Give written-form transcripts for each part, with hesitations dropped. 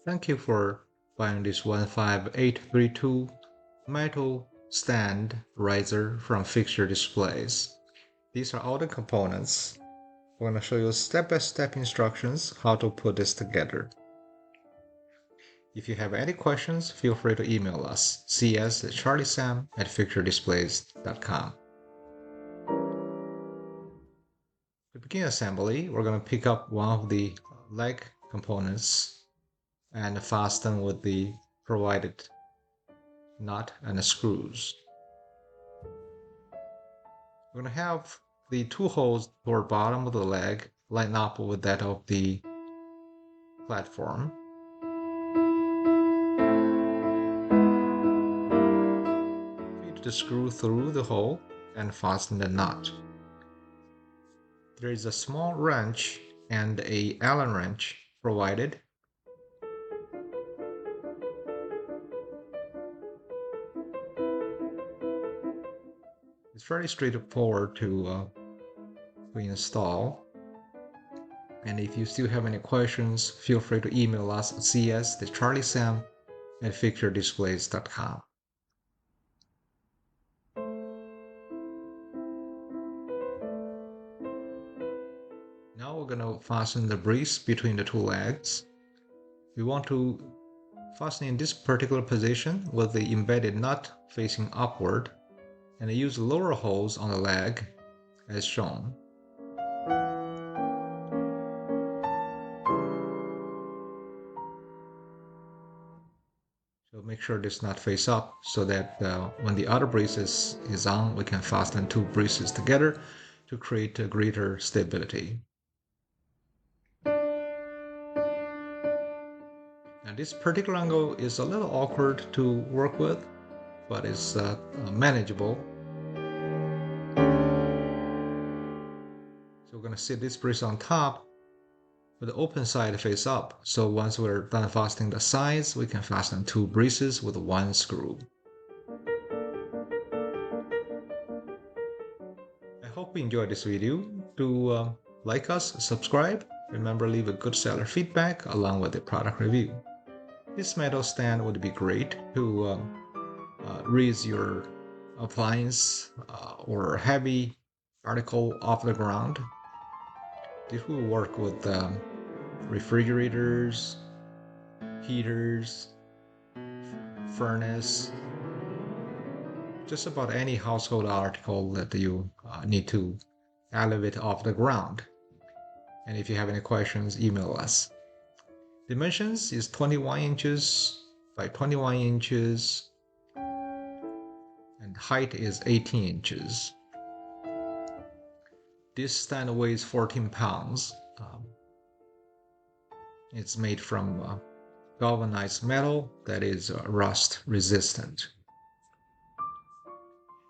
Thank you for buying this 15832 metal stand riser from Fixture Displays. These are all the components. I'm going to show you step-by-step instructions how to put this together. If you have any questions, feel free to email us, cs@charliesam@fixturedisplays.com. To begin assembly, we're going to pick up one of the leg components and fasten with the provided nut and screws. We're going to have the two holes toward bottom of the leg line up with that of the platform. Feed the screw through the hole and fasten the nut. There is a small wrench and an Allen wrench provided. It's very straightforward to install. And if you still have any questions, feel free to email us at cs@charliesam@fixturedisplays.com. Now we're going to fasten the brace between the two legs. We want to fasten in this particular position with the embedded nut facing upward, and use lower holes on the leg as shown. So make sure this nut face up so that when the other brace is on, we can fasten two braces together to create a greater stability. Now this particular angle is a little awkward to work with, but it's manageable. So we're going to sit this brace on top with the open side face up. So once we're done fastening the sides, we can fasten two braces with one screw. I hope you enjoyed this video. Do like us, subscribe. Remember, leave a good seller feedback along with the product review. This metal stand would be great to raise your appliance or heavy article off the ground. This will work with refrigerators, heaters, furnace, just about any household article that you need to elevate off the ground. And if you have any questions, email us. Dimensions is 21 inches by 21 inches, and height is 18 inches. This stand weighs 14 pounds. It's made from galvanized metal that is rust resistant.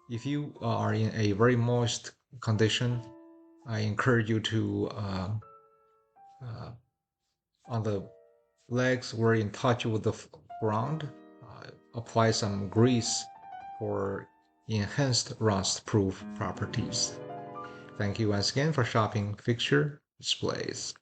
If you are in a very moist condition, I encourage you to, on the legs where in touch with the ground, apply some grease for enhanced rust-proof properties. Thank you once again for shopping Fixture Displays.